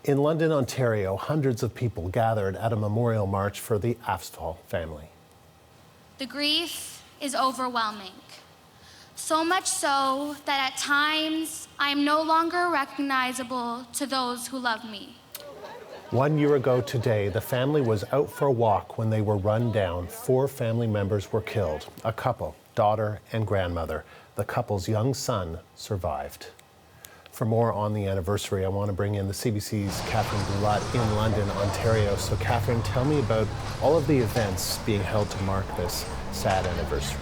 In London, Ontario, hundreds of people gathered at a memorial march for the Afzaal family. The grief is overwhelming. So much so that at times I am no longer recognizable to those who love me. 1 year ago today, the family was out for a walk when they were run down. 4 family members were killed, a couple, daughter and grandmother. The couple's young son survived. For more on the anniversary, I want to bring in the CBC's Catherine Boulat in London, Ontario. So Catherine, tell me about all of the events being held to mark this sad anniversary.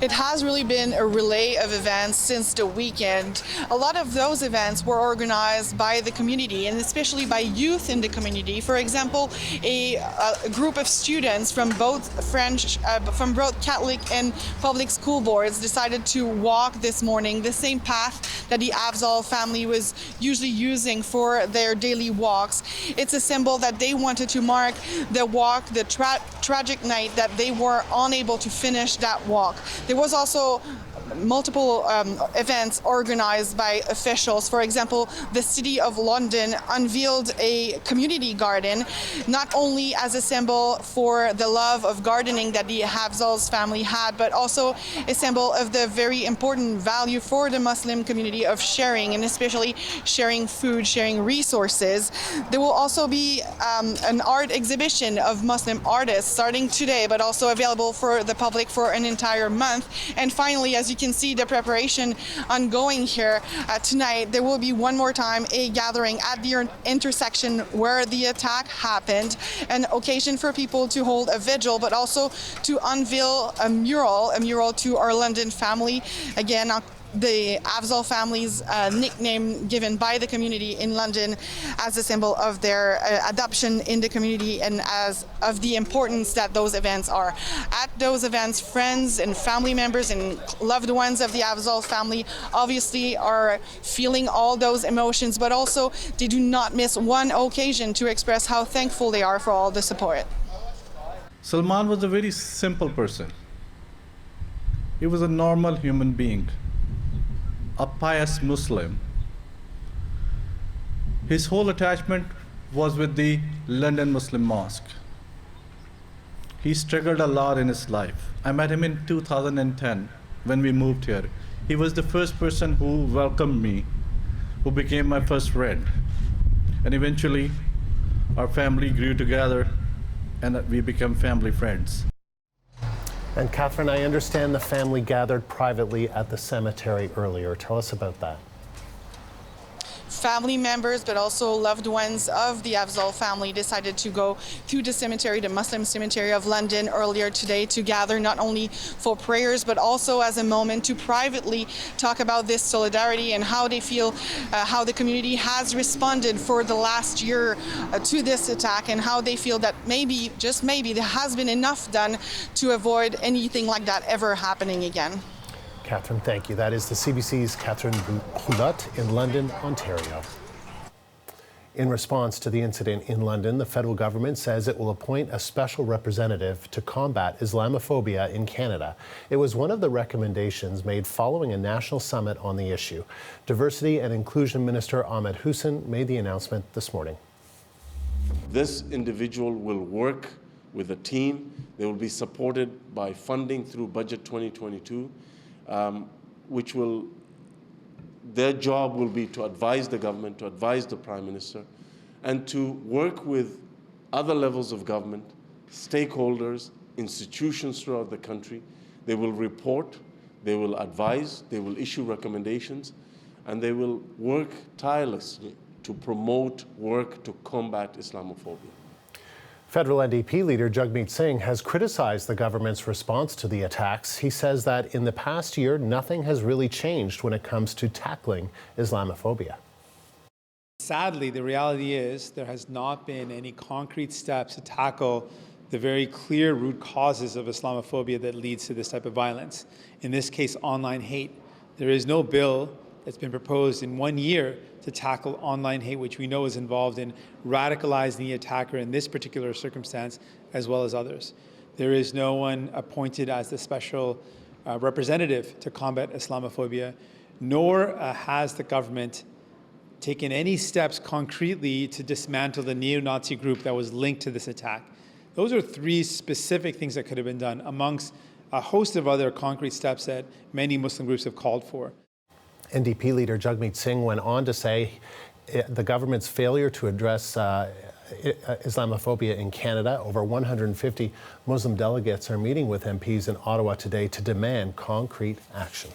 It has really been a relay of events since the weekend. A lot of those events were organized by the community and especially by youth in the community. For example, a group of students from both Catholic and public school boards decided to walk this morning the same path that the Afzaal family was usually using for their daily walks. It's a symbol that they wanted to mark the walk, the tragic night that they were unable to finish that walk. There was also multiple events organized by officials. For example, the City of London unveiled a community garden, not only as a symbol for the love of gardening that the Afzaal's family had, but also a symbol of the very important value for the Muslim community of sharing, and especially sharing food, sharing resources. There will also be an art exhibition of Muslim artists starting today, but also available for the public for an entire month. And finally, as you can see the preparation ongoing here tonight, there will be one more time a gathering at the intersection where the attack happened, an occasion for people to hold a vigil, but also to unveil a mural to our London family. Again, the Afzaal family's nickname given by the community in London as a symbol of their adoption in the community and as of the importance that those events are. At those events, friends and family members and loved ones of the Afzaal family obviously are feeling all those emotions, but also they do not miss one occasion to express how thankful they are for all the support. Salman was a very simple person. He was a normal human being, a pious Muslim. His whole attachment was with the London Muslim Mosque. He struggled a lot in his life. I met him in 2010 when we moved here. He was the first person who welcomed me, who became my first friend. And eventually, our family grew together and we became family friends. And Catherine, I understand the family gathered privately at the cemetery earlier. Tell us about that. Family members, but also loved ones of the Afzaal family decided to go to the cemetery, the Muslim cemetery of London earlier today to gather not only for prayers, but also as a moment to privately talk about this solidarity and how they feel, how the community has responded for the last year to this attack, and how they feel that maybe, just maybe, there has been enough done to avoid anything like that ever happening again. Catherine, thank you. That is the CBC's Catherine Boulat in London, Ontario. In response to the incident in London, the federal government says it will appoint a special representative to combat Islamophobia in Canada. It was one of the recommendations made following a national summit on the issue. Diversity and Inclusion Minister Ahmed Hussein made the announcement this morning. This individual will work with a team. They will be supported by funding through Budget 2022. Their job will be to advise the government, to advise the Prime Minister, and to work with other levels of government, stakeholders, institutions throughout the country. They will report, they will advise, they will issue recommendations, and they will work tirelessly to promote work to combat Islamophobia. Federal NDP leader Jagmeet Singh has criticized the government's response to the attacks. He says that in the past year, nothing has really changed when it comes to tackling Islamophobia. Sadly, the reality is there has not been any concrete steps to tackle the very clear root causes of Islamophobia that leads to this type of violence. In this case, online hate. There is no bill that's been proposed in 1 year to tackle online hate, which we know is involved in radicalizing the attacker in this particular circumstance, as well as others. There is no one appointed as the special representative to combat Islamophobia, nor has the government taken any steps concretely to dismantle the neo-Nazi group that was linked to this attack. Those are three specific things that could have been done amongst a host of other concrete steps that many Muslim groups have called for. NDP leader Jagmeet Singh went on to say the government's failure to address Islamophobia in Canada. Over 150 Muslim delegates are meeting with MPs in Ottawa today to demand concrete action.